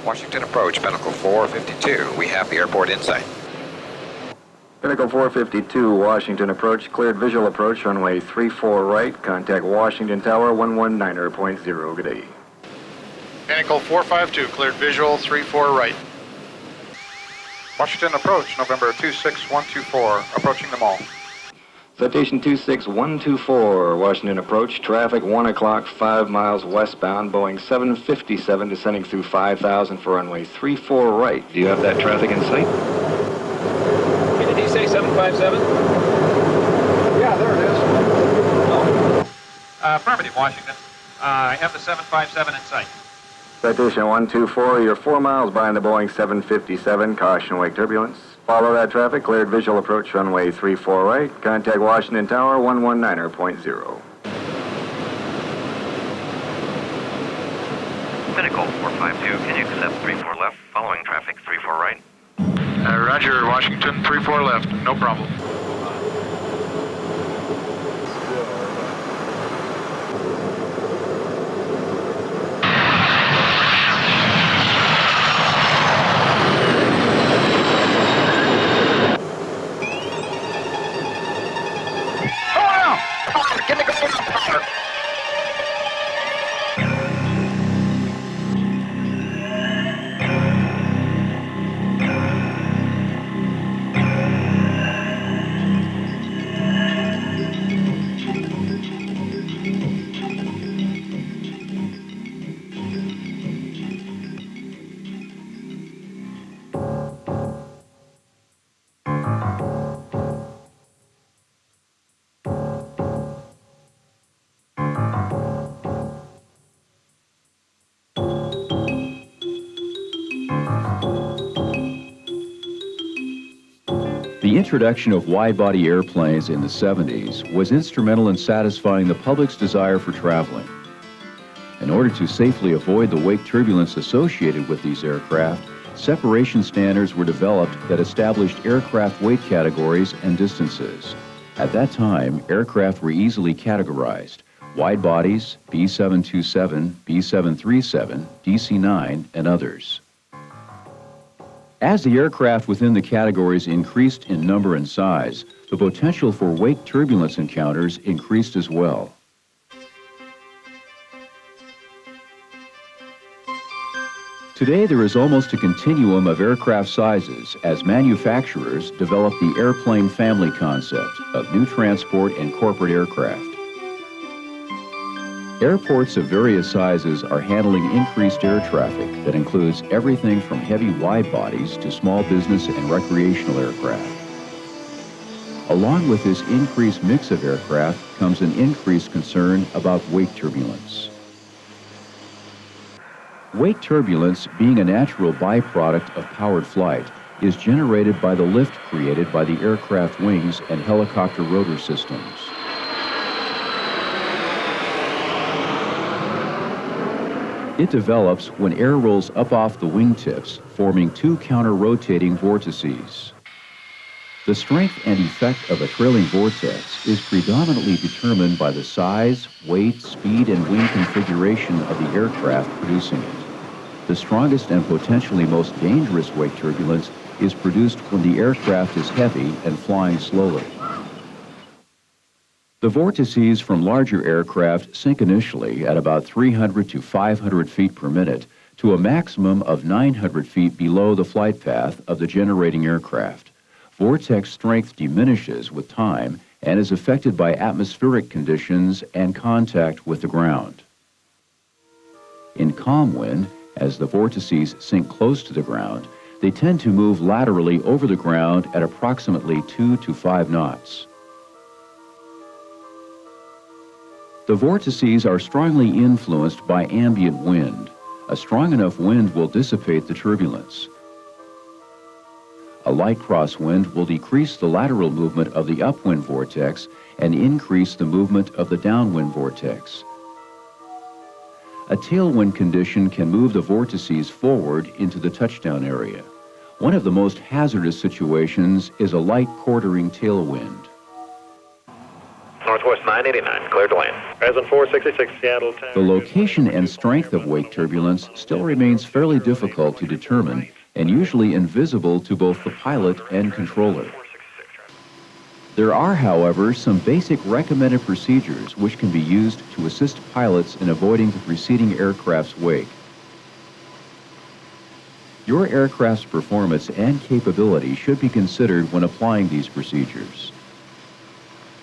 Washington approach, Pinnacle 452. We have the airport in sight. Pinnacle 452, Washington approach, cleared visual approach, runway 34 right. Contact Washington Tower 119.0. Good day. Pinnacle 452, cleared visual 34 right. Washington approach, November 26124, approaching the mall. Citation 26124, Washington approach, traffic 1 o'clock, 5 miles westbound, Boeing 757 descending through 5,000 for runway 34 right. Do you have that traffic in sight? Did he say 757? Yeah, there it is. Oh. Affirmative, Washington. I have the 757 in sight. Citation 124, you're 4 miles behind the Boeing 757, caution wake turbulence. Follow that traffic, cleared visual approach, runway 34 right. Contact Washington Tower 119.0. Pinnacle 452, can you accept 34 left, following traffic 34 right? Roger, Washington 34 left, no problem. The introduction of wide-body airplanes in the 70s was instrumental in satisfying the public's desire for traveling. In order to safely avoid the wake turbulence associated with these aircraft, separation standards were developed that established aircraft weight categories and distances. At that time, aircraft were easily categorized: wide bodies, B727, B737, DC-9, and others. As the aircraft within the categories increased in number and size, the potential for wake turbulence encounters increased as well. Today, there is almost a continuum of aircraft sizes as manufacturers develop the airplane family concept of new transport and corporate aircraft. Airports of various sizes are handling increased air traffic that includes everything from heavy wide bodies to small business and recreational aircraft. Along with this increased mix of aircraft comes an increased concern about wake turbulence. Wake turbulence, being a natural byproduct of powered flight, is generated by the lift created by the aircraft wings and helicopter rotor systems. It develops when air rolls up off the wingtips, forming two counter-rotating vortices. The strength and effect of a trailing vortex is predominantly determined by the size, weight, speed, and wing configuration of the aircraft producing it. The strongest and potentially most dangerous wake turbulence is produced when the aircraft is heavy and flying slowly. The vortices from larger aircraft sink initially at about 300 to 500 feet per minute to a maximum of 900 feet below the flight path of the generating aircraft. Vortex strength diminishes with time and is affected by atmospheric conditions and contact with the ground. In calm wind, as the vortices sink close to the ground, they tend to move laterally over the ground at approximately 2 to 5 knots. The vortices are strongly influenced by ambient wind. A strong enough wind will dissipate the turbulence. A light crosswind will decrease the lateral movement of the upwind vortex and increase the movement of the downwind vortex. A tailwind condition can move the vortices forward into the touchdown area. One of the most hazardous situations is a light quartering tailwind. Northwest 989, cleared to land. Horizon 466, Seattle. The location and strength of wake turbulence still remains fairly difficult to determine and usually invisible to both the pilot and controller. There are, however, some basic recommended procedures which can be used to assist pilots in avoiding the preceding aircraft's wake. Your aircraft's performance and capability should be considered when applying these procedures.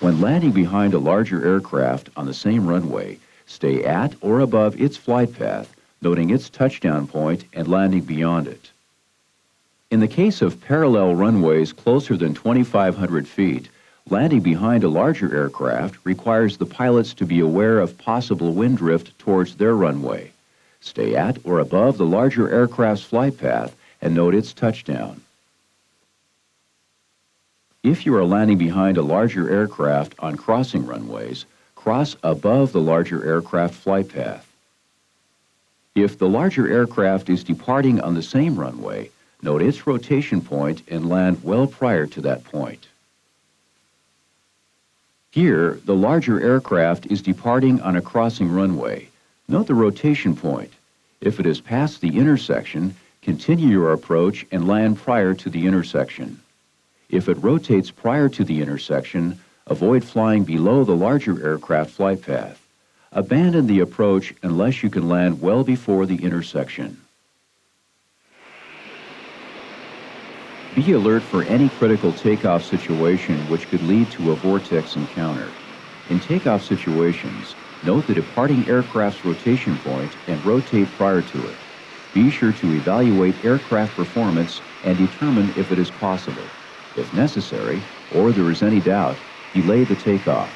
When landing behind a larger aircraft on the same runway, stay at or above its flight path, noting its touchdown point and landing beyond it. In the case of parallel runways closer than 2,500 feet, landing behind a larger aircraft requires the pilots to be aware of possible wind drift towards their runway. Stay at or above the larger aircraft's flight path and note its touchdown. If you are landing behind a larger aircraft on crossing runways, cross above the larger aircraft flight path. If the larger aircraft is departing on the same runway, note its rotation point and land well prior to that point. Here, the larger aircraft is departing on a crossing runway. Note the rotation point. If it is past the intersection, continue your approach and land prior to the intersection. If it rotates prior to the intersection, avoid flying below the larger aircraft flight path. Abandon the approach unless you can land well before the intersection. Be alert for any critical takeoff situation which could lead to a vortex encounter. In takeoff situations, note the departing aircraft's rotation point and rotate prior to it. Be sure to evaluate aircraft performance and determine if it is possible. If necessary, or there is any doubt, delay the takeoff.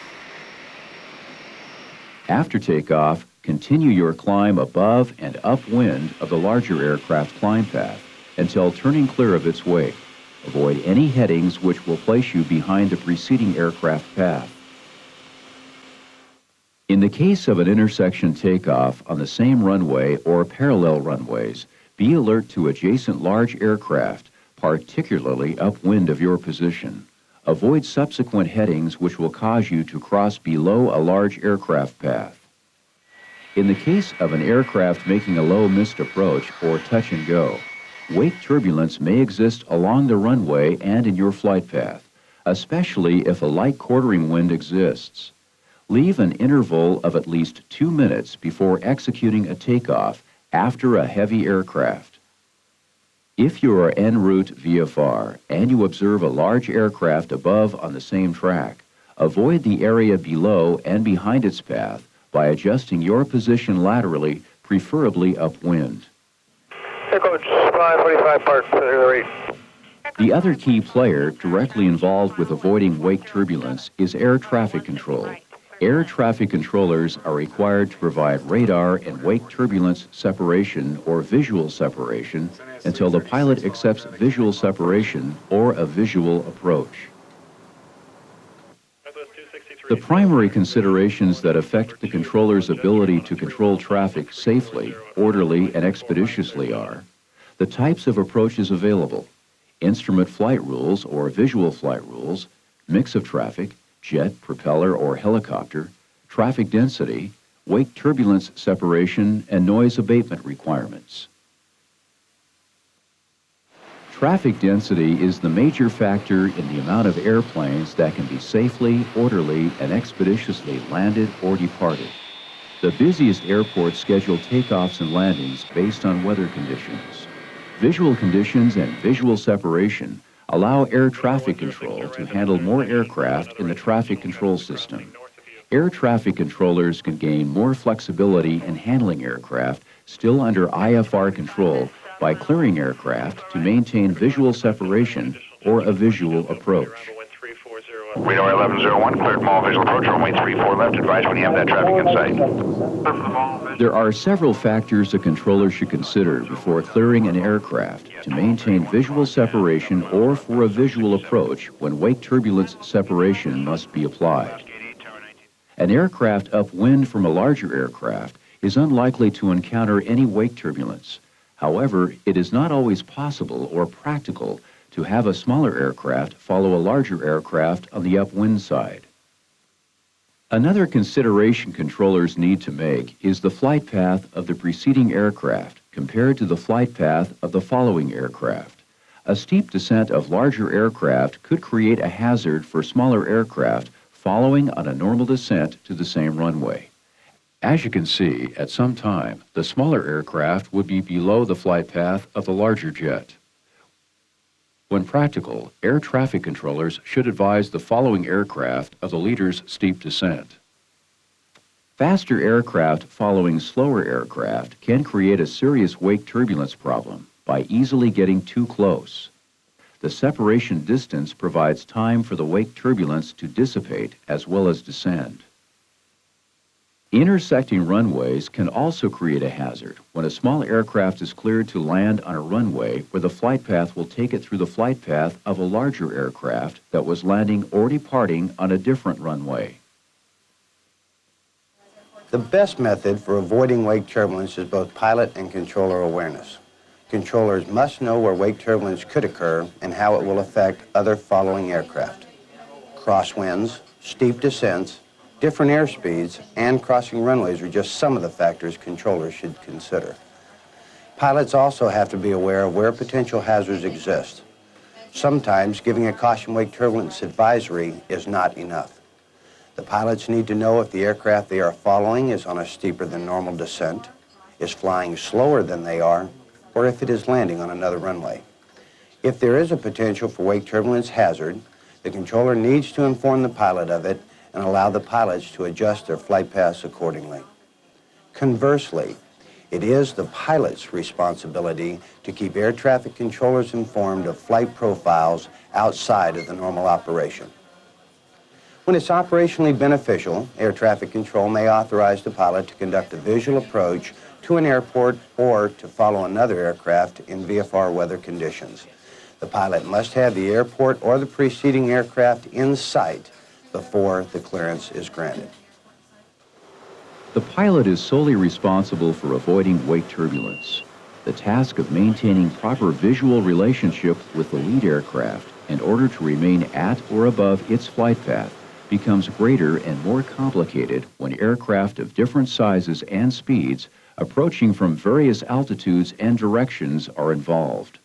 After takeoff, continue your climb above and upwind of the larger aircraft climb path until turning clear of its wake. Avoid any headings which will place you behind the preceding aircraft path. In the case of an intersection takeoff on the same runway or parallel runways, be alert to adjacent large aircraft, particularly upwind of your position. Avoid subsequent headings which will cause you to cross below a large aircraft path. In the case of an aircraft making a low missed approach or touch and go, wake turbulence may exist along the runway and in your flight path, especially if a light quartering wind exists. Leave an interval of at least 2 minutes before executing a takeoff after a heavy aircraft. If you are en route VFR and you observe a large aircraft above on the same track, avoid the area below and behind its path by adjusting your position laterally, preferably upwind. Here, Coach, 545 park, rate. The other key player directly involved with avoiding wake turbulence is air traffic control. Air traffic controllers are required to provide radar and wake turbulence separation or visual separation until the pilot accepts visual separation or a visual approach. The primary considerations that affect the controller's ability to control traffic safely, orderly, and expeditiously are the types of approaches available, instrument flight rules or visual flight rules, mix of traffic, jet, propeller, or helicopter, traffic density, wake turbulence separation, and noise abatement requirements. Traffic density is the major factor in the amount of airplanes that can be safely, orderly, and expeditiously landed or departed. The busiest airports schedule takeoffs and landings based on weather conditions. Visual conditions and visual separation allow air traffic control to handle more aircraft in the traffic control system. Air traffic controllers can gain more flexibility in handling aircraft still under IFR control by clearing aircraft to maintain visual separation or a visual approach. Radar 1101, cleared mall visual approach, runway 34 left, advise when you have that traffic in sight. There are several factors a controller should consider before clearing an aircraft to maintain visual separation or for a visual approach when wake turbulence separation must be applied. An aircraft upwind from a larger aircraft is unlikely to encounter any wake turbulence. However, it is not always possible or practical to have a smaller aircraft follow a larger aircraft on the upwind side. Another consideration controllers need to make is the flight path of the preceding aircraft compared to the flight path of the following aircraft. A steep descent of larger aircraft could create a hazard for smaller aircraft following on a normal descent to the same runway. As you can see, at some time, the smaller aircraft would be below the flight path of the larger jet. When practical, air traffic controllers should advise the following aircraft of the leader's steep descent. Faster aircraft following slower aircraft can create a serious wake turbulence problem by easily getting too close. The separation distance provides time for the wake turbulence to dissipate as well as descend. Intersecting runways can also create a hazard when a small aircraft is cleared to land on a runway where the flight path will take it through the flight path of a larger aircraft that was landing or departing on a different runway. The best method for avoiding wake turbulence is both pilot and controller awareness. Controllers must know where wake turbulence could occur and how it will affect other following aircraft. Crosswinds, steep descents, different airspeeds, and crossing runways are just some of the factors controllers should consider. Pilots also have to be aware of where potential hazards exist. Sometimes giving a caution wake turbulence advisory is not enough. The pilots need to know if the aircraft they are following is on a steeper than normal descent, is flying slower than they are, or if it is landing on another runway. If there is a potential for wake turbulence hazard, the controller needs to inform the pilot of it and allow the pilots to adjust their flight paths accordingly. Conversely, it is the pilot's responsibility to keep air traffic controllers informed of flight profiles outside of the normal operation. When it's operationally beneficial, air traffic control may authorize the pilot to conduct a visual approach to an airport or to follow another aircraft in VFR weather conditions. The pilot must have the airport or the preceding aircraft in sight before the clearance is granted. The pilot is solely responsible for avoiding wake turbulence. The task of maintaining proper visual relationship with the lead aircraft in order to remain at or above its flight path becomes greater and more complicated when aircraft of different sizes and speeds approaching from various altitudes and directions are involved.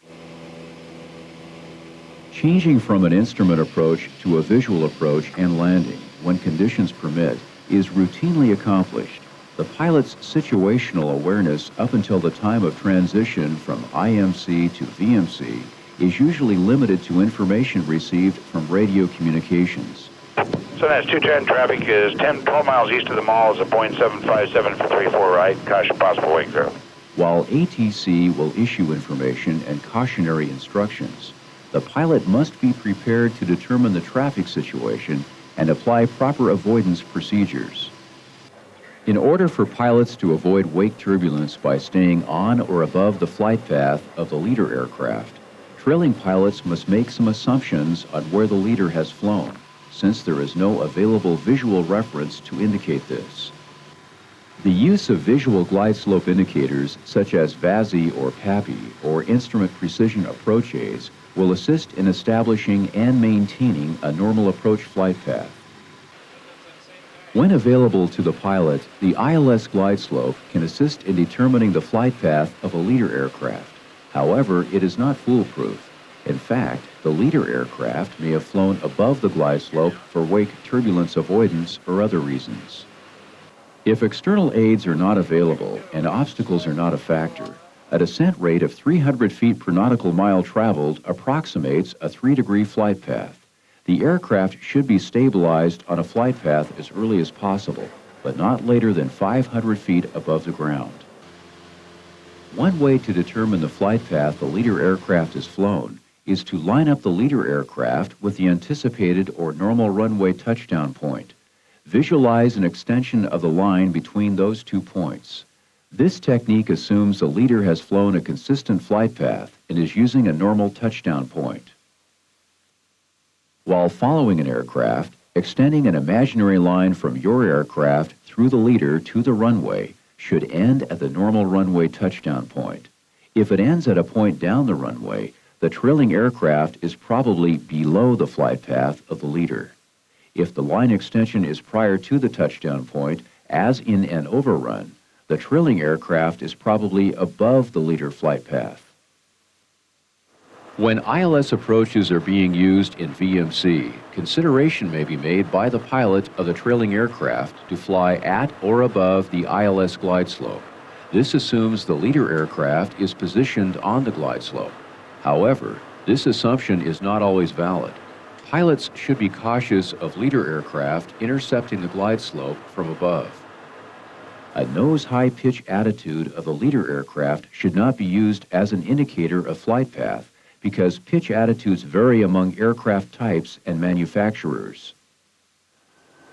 Changing from an instrument approach to a visual approach and landing, when conditions permit, is routinely accomplished. The pilot's situational awareness up until the time of transition from IMC to VMC is usually limited to information received from radio communications. So that's 210 traffic is 12 miles east of the mall is a Boeing 757 for 34 right. Caution possible wake through. While ATC will issue information and cautionary instructions, the pilot must be prepared to determine the traffic situation and apply proper avoidance procedures. In order for pilots to avoid wake turbulence by staying on or above the flight path of the leader aircraft, trailing pilots must make some assumptions on where the leader has flown, since there is no available visual reference to indicate this. The use of visual glide slope indicators such as VASI or PAPI or instrument precision approach aids will assist in establishing and maintaining a normal approach flight path. When available to the pilot, the ILS glide slope can assist in determining the flight path of a leader aircraft. However, it is not foolproof. In fact, the leader aircraft may have flown above the glide slope for wake turbulence avoidance or other reasons. If external aids are not available and obstacles are not a factor, a descent rate of 300 feet per nautical mile traveled approximates a 3-degree flight path. The aircraft should be stabilized on a flight path as early as possible, but not later than 500 feet above the ground. One way to determine the flight path the leader aircraft has flown is to line up the leader aircraft with the anticipated or normal runway touchdown point. Visualize an extension of the line between those 2 points. This technique assumes the leader has flown a consistent flight path and is using a normal touchdown point. While following an aircraft, extending an imaginary line from your aircraft through the leader to the runway should end at the normal runway touchdown point. If it ends at a point down the runway, the trailing aircraft is probably below the flight path of the leader. If the line extension is prior to the touchdown point, as in an overrun, the trailing aircraft is probably above the leader flight path. When ILS approaches are being used in VMC, consideration may be made by the pilot of the trailing aircraft to fly at or above the ILS glide slope. This assumes the leader aircraft is positioned on the glide slope. However, this assumption is not always valid. Pilots should be cautious of leader aircraft intercepting the glide slope from above. A nose-high pitch attitude of the leader aircraft should not be used as an indicator of flight path because pitch attitudes vary among aircraft types and manufacturers.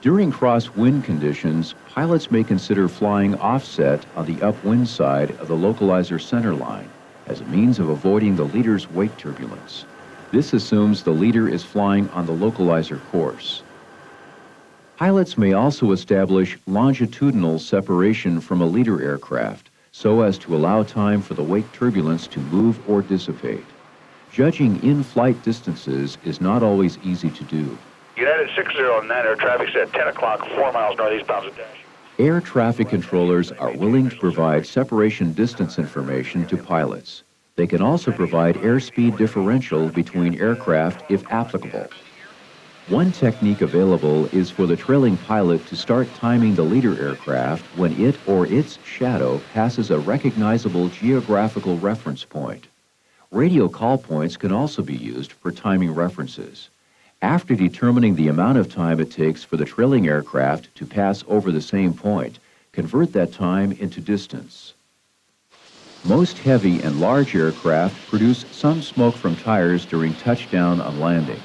During crosswind conditions, pilots may consider flying offset on the upwind side of the localizer center line as a means of avoiding the leader's wake turbulence. This assumes the leader is flying on the localizer course. Pilots may also establish longitudinal separation from a leader aircraft so as to allow time for the wake turbulence to move or dissipate. Judging in-flight distances is not always easy to do. United 60 on that, air traffic's at 10 o'clock, 4 miles northeast bounds of dash. Air traffic controllers are willing to provide separation distance information to pilots. They can also provide airspeed differential between aircraft if applicable. One technique available is for the trailing pilot to start timing the leader aircraft when it or its shadow passes a recognizable geographical reference point. Radio call points can also be used for timing references. After determining the amount of time it takes for the trailing aircraft to pass over the same point, convert that time into distance. Most heavy and large aircraft produce some smoke from tires during touchdown on landing.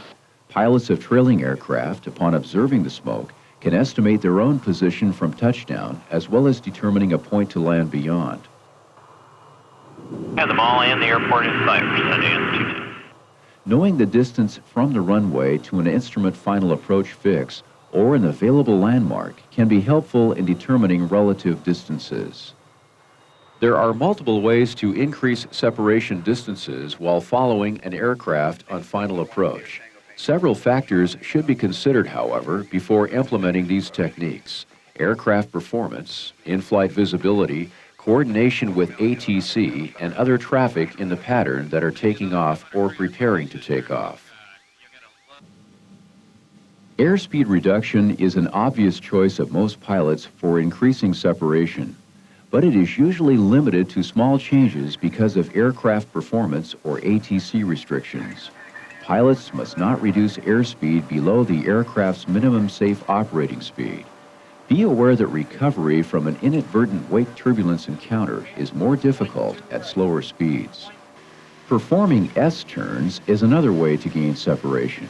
Pilots of trailing aircraft, upon observing the smoke, can estimate their own position from touchdown as well as determining a point to land beyond. Have them all in the airport in sight. We're sending in 22. Knowing the distance from the runway to an instrument final approach fix or an available landmark can be helpful in determining relative distances. There are multiple ways to increase separation distances while following an aircraft on final approach. Several factors should be considered, however, before implementing these techniques: aircraft performance, in-flight visibility, coordination with ATC, and other traffic in the pattern that are taking off or preparing to take off. Airspeed reduction is an obvious choice of most pilots for increasing separation, but it is usually limited to small changes because of aircraft performance or ATC restrictions. Pilots must not reduce airspeed below the aircraft's minimum safe operating speed. Be aware that recovery from an inadvertent wake turbulence encounter is more difficult at slower speeds. Performing S-turns is another way to gain separation.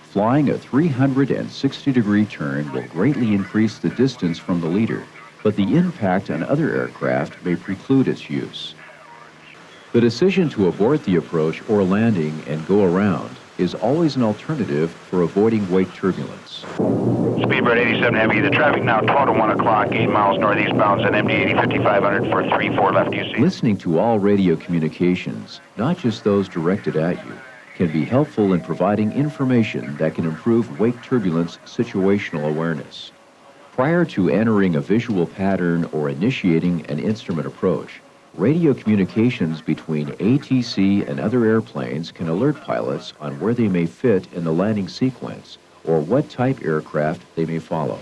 Flying a 360-degree turn will greatly increase the distance from the leader, but the impact on other aircraft may preclude its use. The decision to abort the approach or landing and go around is always an alternative for avoiding wake turbulence. Speedbird 87 Heavy, the traffic now 12 to 1 o'clock, 8 miles northeast bounds at MD 80 5500 for 3-4 left UC. Listening to all radio communications, not just those directed at you, can be helpful in providing information that can improve wake turbulence situational awareness. Prior to entering a visual pattern or initiating an instrument approach, radio communications between ATC and other airplanes can alert pilots on where they may fit in the landing sequence or what type aircraft they may follow.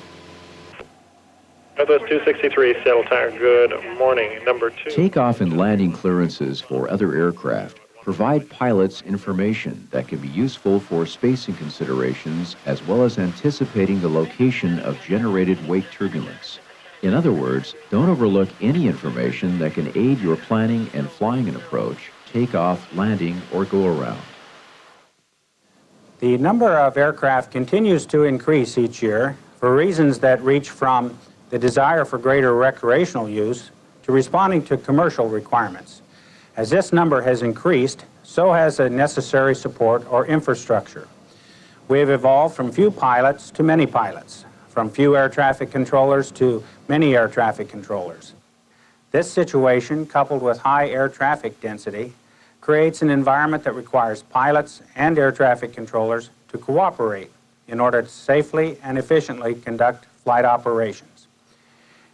Northwest 263, saddle tire, good morning. Number 2. Takeoff and landing clearances for other aircraft provide pilots information that can be useful for spacing considerations as well as anticipating the location of generated wake turbulence. In other words, don't overlook any information that can aid your planning and flying an approach, takeoff, landing, or go around. The number of aircraft continues to increase each year for reasons that reach from the desire for greater recreational use to responding to commercial requirements. As this number has increased, so has the necessary support or infrastructure. We have evolved from few pilots to many pilots, from few air traffic controllers to many air traffic controllers. This situation, coupled with high air traffic density, creates an environment that requires pilots and air traffic controllers to cooperate in order to safely and efficiently conduct flight operations.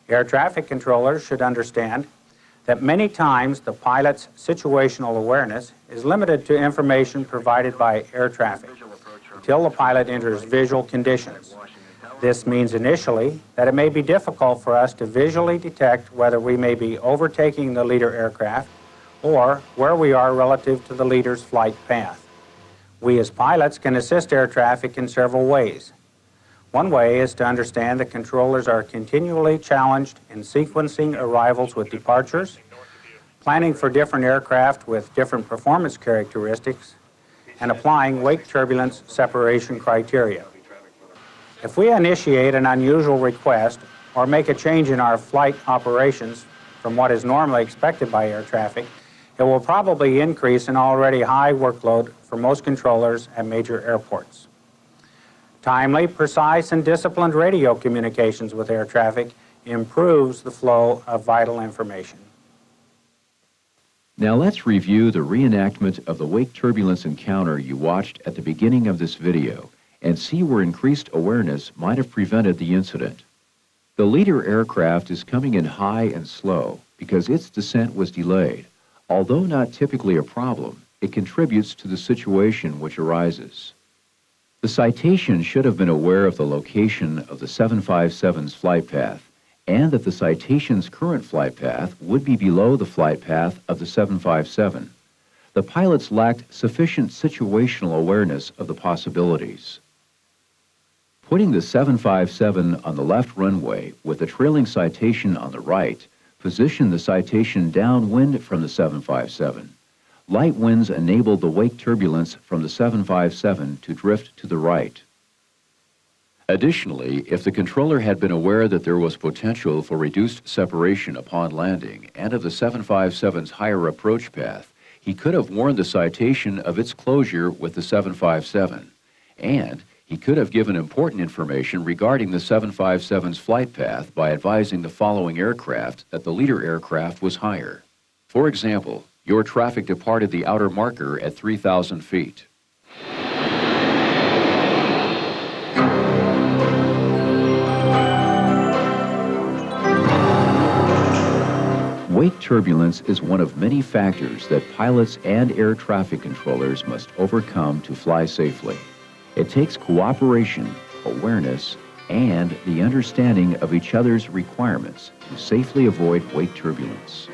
Air traffic controllers should understand that many times the pilot's situational awareness is limited to information provided by air traffic until the pilot enters visual conditions. This means initially that it may be difficult for us to visually detect whether we may be overtaking the leader aircraft or where we are relative to the leader's flight path. We as pilots can assist air traffic in several ways. One way is to understand that controllers are continually challenged in sequencing arrivals with departures, planning for different aircraft with different performance characteristics, and applying wake turbulence separation criteria. If we initiate an unusual request or make a change in our flight operations from what is normally expected by air traffic, it will probably increase an already high workload for most controllers at major airports. Timely, precise, and disciplined radio communications with air traffic improves the flow of vital information. Now let's review the reenactment of the wake turbulence encounter you watched at the beginning of this video and see where increased awareness might have prevented the incident. The leader aircraft is coming in high and slow because its descent was delayed. Although not typically a problem, it contributes to the situation which arises. The citation should have been aware of the location of the 757's flight path and that the citation's current flight path would be below the flight path of the 757. The pilots lacked sufficient situational awareness of the possibilities. Putting the 757 on the left runway with the trailing citation on the right positioned the citation downwind from the 757. Light winds enabled the wake turbulence from the 757 to drift to the right. Additionally, if the controller had been aware that there was potential for reduced separation upon landing and of the 757's higher approach path, he could have warned the citation of its closure with the 757, and he could have given important information regarding the 757's flight path by advising the following aircraft that the leader aircraft was higher. For example, your traffic departed the outer marker at 3,000 feet. Wake turbulence is one of many factors that pilots and air traffic controllers must overcome to fly safely. It takes cooperation, awareness, and the understanding of each other's requirements to safely avoid wake turbulence.